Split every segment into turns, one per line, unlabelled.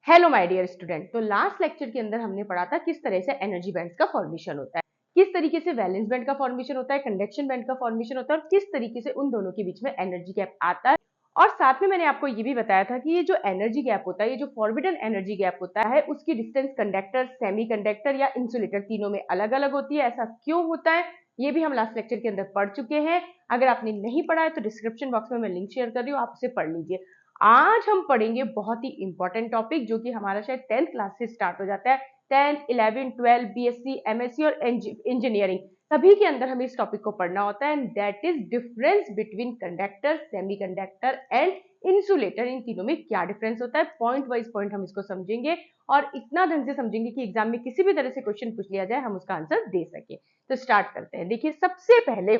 Hello my dear student. तो last lecture के अंदर हमने पढ़ा था किस तरह से एनर्जी बैंड्स का फॉर्मेशन होता है, किस तरीके से वैलेंस बैंड का फॉर्मेशन होता है, कंडक्शन बैंड का फॉर्मेशन होता है और किस तरीके से उन दोनों के बीच में एनर्जी गैप आता है। और साथ में मैंने आपको ये भी बताया था कि ये जो एनर्जी गैप होता है, ये जो फॉरबिडन एनर्जी गैप होता है, उसकी डिस्टेंस कंडक्टर, सेमी कंडक्टर या इंसुलेटर तीनों में अलग अलग होती है। ऐसा क्यों होता है ये भी हम लास्ट लेक्चर के अंदर पढ़ चुके हैं। अगर आपने नहीं पढ़ा है तो डिस्क्रिप्शन बॉक्स में मैं लिंक शेयर कर रही हूँ, आप उसे पढ़ लीजिए। आज हम पढ़ेंगे बहुत ही इंपॉर्टेंट टॉपिक जो कि हमारा शायद 10th क्लास से स्टार्ट हो जाता है। 10th 11 12 बीएससी एमएससी और इंजीनियरिंग सभी के अंदर हमें इस टॉपिक को पढ़ना होता है, and that is difference between conductor, semiconductor and insulator. इन तीनों में क्या डिफरेंस होता है, पॉइंट वाइज पॉइंट हम इसको समझेंगे और इतना ढंग से समझेंगे कि एग्जाम में किसी भी तरह से क्वेश्चन पूछ लिया जाए हम उसका आंसर दे सके। तो स्टार्ट करते हैं। देखिए, सबसे पहले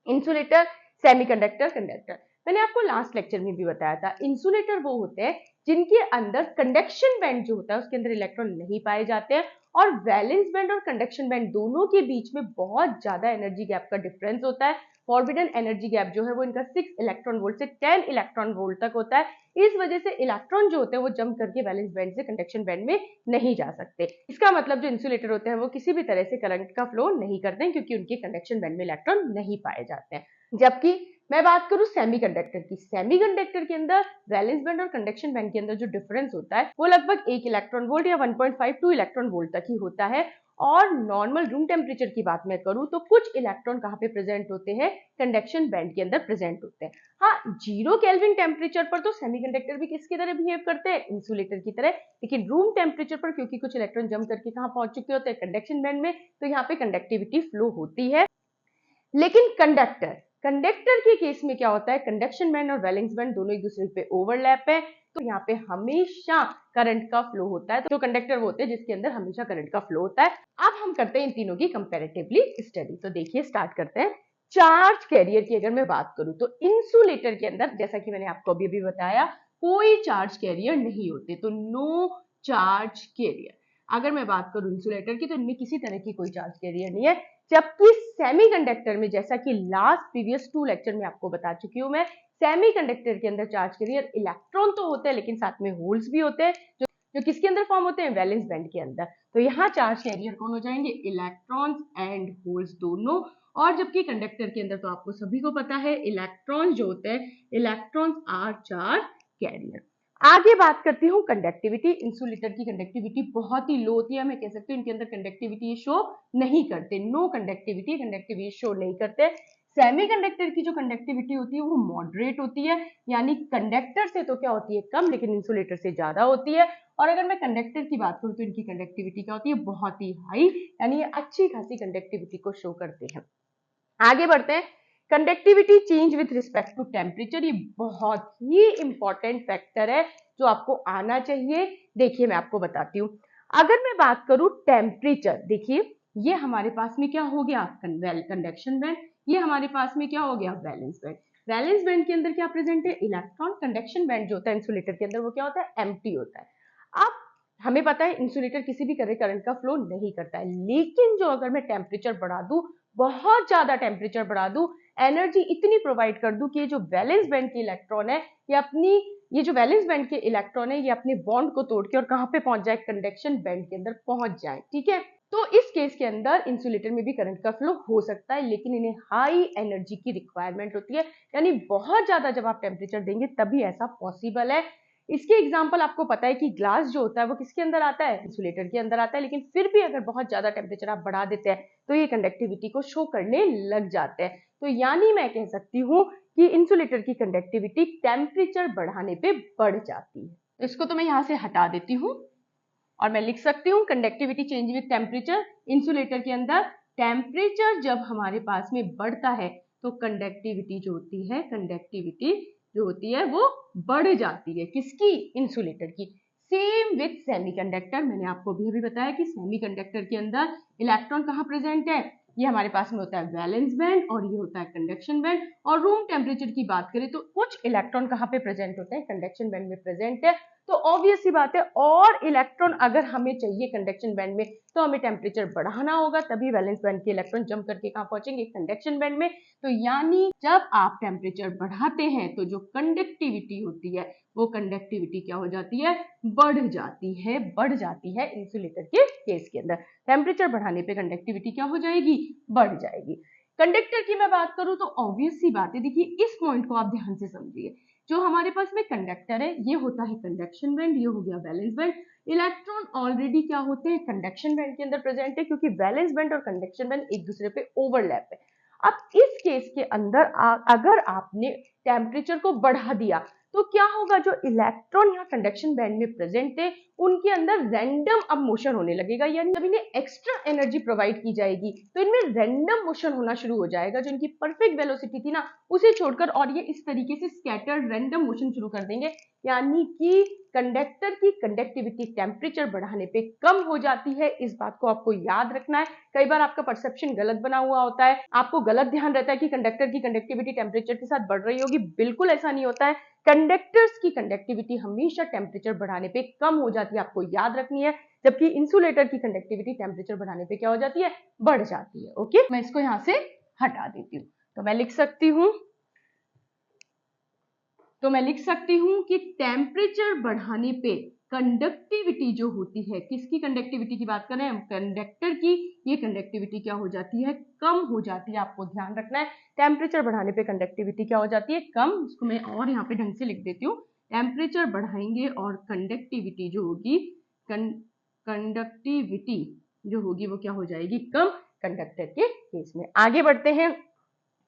इंसुलेटर, सेमीकंडक्टर, कंडक्टर। मैंने आपको लास्ट लेक्चर में भी बताया था, इंसुलेटर वो होते हैं जिनके अंदर कंडक्शन बैंड जो होता है उसके अंदर इलेक्ट्रॉन नहीं पाए जाते हैं, और वैलेंस बैंड और कंडक्शन बैंड दोनों के बीच में बहुत ज्यादा एनर्जी गैप का डिफरेंस होता है। फॉरबिडन एनर्जी गैप जो है वो इनका 6 इलेक्ट्रॉन वोल्ट से 10 इलेक्ट्रॉन वोल्ट तक होता है। इस वजह से इलेक्ट्रॉन जो होते हैं वो जंप करके वैलेंस बैंड से कंडक्शन बैंड में नहीं जा सकते। इसका मतलब जो इंसुलेटर होते हैं वो किसी भी तरह से करंट का फ्लो नहीं करते हैं क्योंकि उनके कंडक्शन बैंड में इलेक्ट्रॉन नहीं पाए जाते हैं। जबकि मैं बात करूं सेमीकंडक्टर की, सेमीकंडक्टर के अंदर वैलेंस बैंड और कंडक्शन बैंड के अंदर जो डिफरेंस होता है वो लगभग 1 इलेक्ट्रॉन वोल्ट या 1.52 इलेक्ट्रॉन वोल्ट तक ही होता है। और नॉर्मल रूम टेम्परेचर की बात मैं करूं तो कुछ इलेक्ट्रॉन कहां पे प्रेजेंट होते हैं, कंडक्शन बैंड के अंदर प्रेजेंट होते हैं। हाँ, 0 केल्विन टेम्परेचर पर तो सेमीकंडक्टर भी किसकी तरह बिहेव करते हैं, इंसुलेटर की तरह। लेकिन रूम टेम्परेचर पर क्योंकि कुछ इलेक्ट्रॉन जंप करके कहां पहुंच चुके होते हैं, कंडक्शन बैंड में, तो यहाँ पे कंडक्टिविटी फ्लो होती है। लेकिन कंडक्टर कंडक्टर के केस में क्या होता है, कंडक्शन बैंड और वैलेंस बैंड दोनों एक दूसरे पे ओवरलैप है, तो यहाँ पे हमेशा करंट का फ्लो होता है। तो कंडक्टर वो होते हैं जिसके अंदर हमेशा करंट का फ्लो होता है। अब हम करते हैं इन तीनों की कंपैरेटिवली स्टडी। तो देखिए, स्टार्ट करते हैं। चार्ज कैरियर की अगर मैं बात करूं तो इंसुलेटर के अंदर, जैसा कि मैंने आपको अभी बताया, कोई चार्ज कैरियर नहीं होते, तो नो चार्ज कैरियर। अगर मैं बात करूं इंसुलेटर की तो इनमें किसी तरह की कोई चार्ज कैरियर नहीं है। जबकि सेमीकंडक्टर में, जैसा कि लास्ट प्रीवियस 2 लेक्चर में आपको बता चुकी हूं मैं, सेमीकंडक्टर के अंदर चार्ज कैरियर इलेक्ट्रॉन तो होते हैं लेकिन साथ में होल्स भी होते हैं, जो किसके अंदर फॉर्म होते हैं, वैलेंस बैंड के अंदर। तो यहाँ चार्ज कैरियर कौन हो जाएंगे, इलेक्ट्रॉन्स एंड होल्स दोनों। और जबकि कंडक्टर के अंदर तो आपको सभी को पता है, इलेक्ट्रॉन जो होते हैं, इलेक्ट्रॉन्स आर चार्ज कैरियर। आगे बात करती हूँ कंडक्टिविटी। इंसुलेटर की कंडक्टिविटी बहुत ही लो होती है, मैं कह सकती हूँ इनके अंदर कंडक्टिविटी शो नहीं करते, नो कंडक्टिविटी शो नहीं करते। सेमीकंडक्टर की जो कंडक्टिविटी होती है वो मॉडरेट होती है, यानी कंडक्टर से तो क्या होती है, कम, लेकिन इंसुलेटर से ज्यादा होती है। और अगर मैं कंडक्टर की बात करूं तो इनकी कंडक्टिविटी क्या होती है, बहुत ही हाई, यानी ये अच्छी खासी कंडक्टिविटी को शो करते हैं। आगे बढ़ते हैं। Conductivity change with respect to temperature, ये बहुत ही इंपॉर्टेंट फैक्टर है जो आपको आना चाहिए। देखिए, मैं आपको बताती हूँ। अगर मैं बात करूं टेम्परेचर, देखिए ये हमारे पास में क्या हो गया, कंडक्शन बैंड, ये हमारे पास में क्या हो गया, वैलेंस बैंड। वैलेंस बैंड के अंदर क्या प्रेजेंट है, इलेक्ट्रॉन। कंडक्शन बैंड जो होता है इंसुलेटर के अंदर वो क्या होता है, एम्प्टी होता है। अब हमें पता है इंसुलेटर किसी भी करंट का फ्लो नहीं करता है, लेकिन जो अगर मैं टेम्परेचर बढ़ा दूं, बहुत ज्यादा टेम्परेचर बढ़ा दूं, एनर्जी इतनी प्रोवाइड कर दूं कि ये जो वैलेंस बैंड के इलेक्ट्रॉन है, ये जो वैलेंस बैंड के इलेक्ट्रॉन है, ये अपने बॉन्ड को तोड़ के और कहां पे पहुंच जाए, कंडक्शन बैंड के अंदर पहुंच जाए। ठीक है, तो इस केस के अंदर इंसुलेटर में भी करंट का फ्लो हो सकता है, लेकिन इन्हें हाई एनर्जी की रिक्वायरमेंट होती है, यानी बहुत ज्यादा जब आप टेम्परेचर देंगे तभी ऐसा पॉसिबल है। इसके एग्जाम्पल आपको पता है कि ग्लास जो होता है वो किसके अंदर आता है, इंसुलेटर के अंदर आता है, लेकिन फिर भी अगर बहुत ज्यादा टेम्परेचर आप बढ़ा देते हैं तो ये कंडक्टिविटी को शो करने लग जाते हैं। तो यानी मैं कह सकती हूँ कि इंसुलेटर की कंडक्टिविटी टेम्परेचर बढ़ाने पे बढ़ जाती है। तो इसको तो मैं यहाँ से हटा देती हूँ और मैं लिख सकती हूँ conductivity change with temperature. Insulator के अंदर टेम्परेचर जब हमारे पास में बढ़ता है तो कंडक्टिविटी जो होती है वो बढ़ जाती है, किसकी, इंसुलेटर की। सेम विथ सेमीकंडक्टर, मैंने आपको भी बताया कि सेमीकंडक्टर के अंदर इलेक्ट्रॉन कहाँ प्रेजेंट है, ये हमारे पास में होता है वैलेंस बैंड और ये होता है कंडक्शन बैंड, और रूम टेम्परेचर की बात करें तो कुछ इलेक्ट्रॉन कहाँ पे प्रेजेंट होते हैं, कंडक्शन बैंड में प्रेजेंट है। तो ऑब्वियस सी बात है, और इलेक्ट्रॉन अगर हमें चाहिए कंडक्शन बैंड में तो हमें टेम्परेचर बढ़ाना होगा, तभी वैलेंस बैंड के इलेक्ट्रॉन जंप करके कहाँ पहुंचेंगे, कंडक्शन बैंड में। तो यानी जब आप टेम्परेचर बढ़ाते हैं तो जो कंडक्टिविटी होती है वो कंडक्टिविटी क्या हो जाती है, बढ़ जाती है इंसुलेटर के केस के अंदर। टेम्परेचर बढ़ाने पे कंडक्टिविटी क्या हो जाएगी, बढ़ जाएगी। कंडक्टर की मैं बात करूं तो ऑब्वियस सी बात है, देखिए इस पॉइंट को आप ध्यान से समझिए। जो हमारे पास में कंडक्टर है ये होता है कंडक्शन बैंड, ये हो गया वैलेंस बैंड। इलेक्ट्रॉन ऑलरेडी क्या होते हैं, कंडक्शन बैंड के अंदर प्रेजेंट है, क्योंकि वैलेंस बैंड और कंडक्शन बैंड एक दूसरे पे ओवरलैप है। अब इस केस के अंदर अगर आपने टेम्परेचर को बढ़ा दिया तो क्या होगा, जो इलेक्ट्रॉन यहाँ कंडक्शन बैंड में प्रेजेंट है उनके अंदर रैंडम अब मोशन होने लगेगा, यानी जब इन्हें एक्स्ट्रा एनर्जी प्रोवाइड की जाएगी तो इनमें रैंडम मोशन होना शुरू हो जाएगा। जो इनकी परफेक्ट वेलोसिटी थी ना उसे छोड़कर, और ये इस तरीके से स्कैटर्ड रैंडम मोशन शुरू कर देंगे। यानी कि कंडक्टर की कंडक्टिविटी टेम्परेचर बढ़ाने पे कम हो जाती है। इस बात को आपको याद रखना है। कई बार आपका परसेप्शन गलत बना हुआ होता है, आपको गलत ध्यान रहता है कि कंडक्टर की कंडक्टिविटी टेम्परेचर के साथ बढ़ रही होगी। बिल्कुल ऐसा नहीं होता है। कंडक्टर्स की कंडक्टिविटी हमेशा टेम्परेचर बढ़ाने पे कम हो जाती है, आपको याद रखनी है। जबकि इंसुलेटर की कंडक्टिविटी टेम्परेचर बढ़ाने पे क्या हो जाती है, बढ़ जाती है। ओके, मैं इसको यहां से हटा देती हूँ। तो मैं लिख सकती हूँ कि टेम्परेचर बढ़ाने पे कंडक्टिविटी जो होती है, किसकी कंडक्टिविटी की बात करें हम, कंडक्टर की, ये कंडक्टिविटी क्या हो जाती है, कम हो जाती है। आपको ध्यान रखना है, टेम्परेचर बढ़ाने पे कंडक्टिविटी क्या हो जाती है, कम। इसको मैं और यहाँ पे ढंग से लिख देती हूँ, टेम्परेचर बढ़ाएंगे और कंडक्टिविटी जो होगी, कंडक्टिविटी जो होगी वो क्या हो जाएगी, कम, कंडक्टर के केस में। आगे बढ़ते हैं,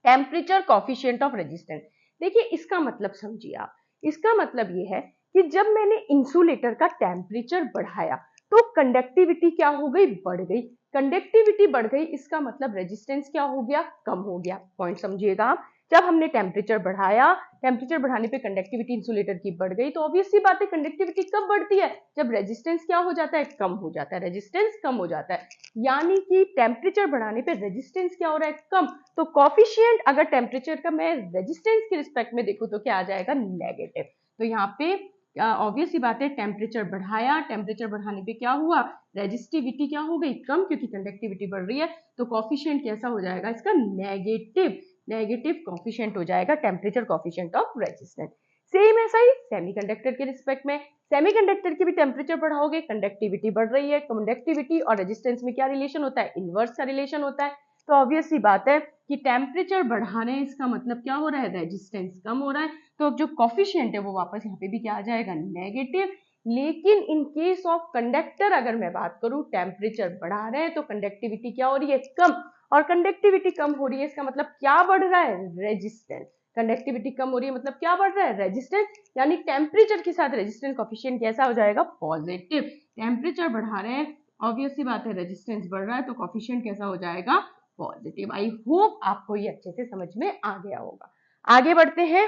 टेम्परेचर कॉफिशिएंट ऑफ रेजिस्टेंस। देखिए इसका मतलब समझिए आप, इसका मतलब ये है कि जब मैंने इंसुलेटर का टेम्परेचर बढ़ाया तो कंडक्टिविटी क्या हो गई, बढ़ गई। कंडक्टिविटी बढ़ गई, इसका मतलब रेजिस्टेंस क्या हो गया, कम हो गया। पॉइंट समझिएगा आप, जब हमने टेम्परेचर बढ़ाया, टेम्परेचर बढ़ाने पे कंडक्टिविटी इंसुलेटर की बढ़ गई, तो ऑब्वियस सी बात है कंडक्टिविटी कब बढ़ती है, जब रेजिस्टेंस क्या हो जाता है, कम हो जाता है। रेजिस्टेंस कम हो जाता है, यानी कि टेम्परेचर बढ़ाने पे रेजिस्टेंस क्या हो रहा है, कम। तो कॉफिशिएंट अगर टेम्परेचर का मैं रेजिस्टेंस के रिस्पेक्ट में देखूं तो क्या आ जाएगा, नेगेटिव। तो यहाँ पे ऑब्वियस सी बात है, टेम्परेचर बढ़ाया, टेम्परेचर बढ़ाने पे क्या हुआ, रेजिस्टिविटी क्या हो गई, कम, क्योंकि कंडक्टिविटी बढ़ रही है। तो कॉफिशिएंट कैसा हो जाएगा इसका, नेगेटिव। नेगेटिव कॉफिशिएंट हो जाएगा temperature coefficient of resistance. Same ऐसा ही सेमीकंडक्टर के रिस्पेक्ट में, सेमीकंडक्टर की भी टेम्परेचर बढ़ाओगे, कंडक्टिविटी बढ़ रही है। कंडक्टिविटी और रेजिस्टेंस में क्या रिलेशन होता है, इनवर्स का रिलेशन होता है। तो ऑब्वियस सी बात है कि टेम्परेचर बढ़ाने, इसका मतलब क्या हो रहा है, रेजिस्टेंस कम हो रहा है। तो जो कॉफिशिएंट है वो वापस यहाँ पे भी क्या आ जाएगा, नेगेटिव। लेकिन इन केस ऑफ कंडक्टर अगर मैं बात करूं, टेम्परेचर बढ़ा रहे हैं तो कंडक्टिविटी क्या हो रही है, कम। और कंडक्टिविटी कम हो रही है, इसका मतलब क्या बढ़ रहा है, रेजिस्टेंस। कंडक्टिविटी कम हो रही है मतलब क्या बढ़ रहा है, रेजिस्टेंस। यानी टेम्परेचर के साथ रेजिस्टेंस कॉफिशिएंट कैसा हो जाएगा, पॉजिटिव। टेम्परेचर बढ़ा रहे हैं, ऑब्वियस सी बात है रेजिस्टेंस बढ़ रहा है, तो कॉफिशिएंट कैसा हो जाएगा, पॉजिटिव। आई होप आपको ये अच्छे से समझ में आ गया होगा। आगे बढ़ते हैं,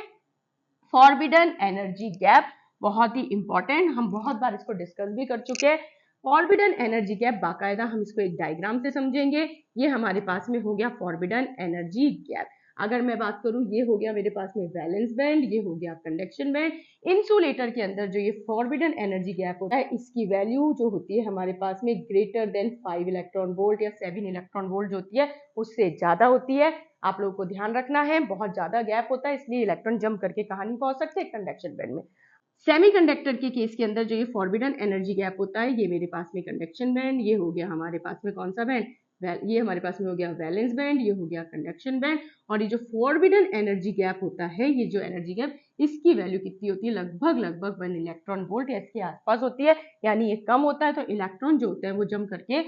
फॉरबिडन एनर्जी गैप, बहुत ही इंपॉर्टेंट, हम बहुत बार इसको डिस्कस भी कर चुके हैं। फॉरबिडन एनर्जी गैप, बाकायदा हम इसको एक डायग्राम से समझेंगे। ये हमारे पास में हो गया फॉरबिडन एनर्जी गैप। अगर मैं बात करूं, ये हो गया मेरे पास में वैलेंस बैंड, ये हो गया कंडक्शन बैंड। इंसुलेटर के अंदर जो ये फॉरबिडन एनर्जी गैप होता है, इसकी वैल्यू जो होती है हमारे पास में ग्रेटर देन 5 इलेक्ट्रॉन वोल्ट या 7 इलेक्ट्रॉन वोल्ट जो होती है उससे ज्यादा होती है। आप लोगों को ध्यान रखना है, बहुत ज्यादा गैप होता है, इसलिए इलेक्ट्रॉन जंप करके कहां नहीं पहुंच सकते, कंडक्शन बैंड में। सेमीकंडक्टर के केस के अंदर जो ये फॉरबिडन एनर्जी गैप होता है, ये मेरे पास में कंडक्शन बैंड, ये हो गया हमारे पास में कौन सा बैंड, ये हमारे पास में हो गया वैलेंस बैंड, ये हो गया कंडक्शन बैंड। और ये जो फॉरबिडन एनर्जी गैप होता है, ये जो एनर्जी गैप, इसकी वैल्यू कितनी होती है, लगभग 1 इलेक्ट्रॉन वोल्ट या इसके आसपास होती है। यानी ये कम होता है तो इलेक्ट्रॉन जो होते हैं वो जंप करके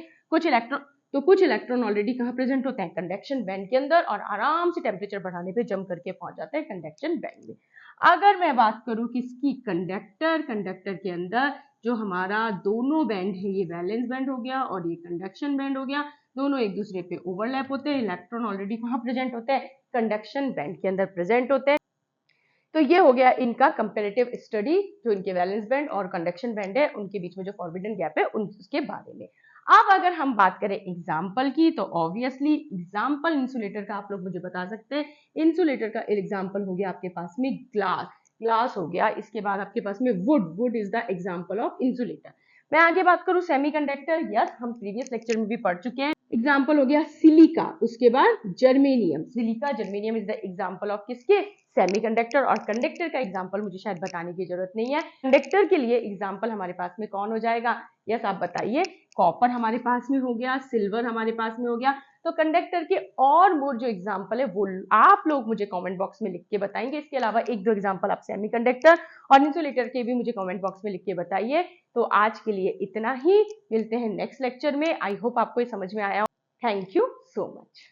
कुछ इलेक्ट्रॉन ऑलरेडी कहाँ प्रेजेंट होते हैं, कंडक्शन बैंड के अंदर, और आराम से टेम्परेचर बढ़ाने पे जंप करके पहुंच जाते हैं कंडक्शन बैंड में। अगर मैं बात करूं किसकी, कंडक्टर के अंदर जो हमारा दोनों बैंड है, ये वैलेंस बैंड हो गया और ये कंडक्शन बैंड हो गया, दोनों एक दूसरे पे ओवरलैप होते हैं। इलेक्ट्रॉन ऑलरेडी कहाँ प्रेजेंट होते हैं, कंडक्शन बैंड के अंदर प्रेजेंट होते हैं। तो ये हो गया इनका कंपैरेटिव स्टडी, जो इनके वैलेंस बैंड और कंडक्शन बैंड है उनके बीच में जो फॉरबिडन गैप है उसके बारे में। अब अगर हम बात करें एग्जाम्पल की, तो ऑब्वियसली एग्जाम्पल इंसुलेटर का आप लोग मुझे बता सकते हैं। इंसुलेटर का एग्जाम्पल हो गया आपके पास में ग्लास, ग्लास हो गया। इसके बाद आपके पास में would, would is the example of insulator. मैं आगे बात करूं सेमीकंडक्टर, यस हम प्रीवियस लेक्चर में भी पढ़ चुके हैं। एग्जाम्पल हो गया सिलिका, उसके बाद germanium. Silica germanium is the example of किसके, सेमीकंडक्टर। और कंडक्टर का एग्जाम्पल मुझे शायद बताने की जरूरत नहीं है। कंडक्टर के लिए एग्जाम्पल हमारे पास में कौन हो जाएगा, यस आप बताइए। कॉपर हमारे पास में हो गया, सिल्वर हमारे पास में हो गया। तो कंडक्टर के और मोर जो एग्जाम्पल है वो आप लोग मुझे कमेंट बॉक्स में लिख के बताएंगे। इसके अलावा एक दो एग्जाम्पल आप सेमीकंडक्टर और इंसुलेटर के भी मुझे कमेंट बॉक्स में लिख के बताइए। तो आज के लिए इतना ही, मिलते हैं नेक्स्ट लेक्चर में। आई होप आपको ये समझ में आया हो। Thank you so much.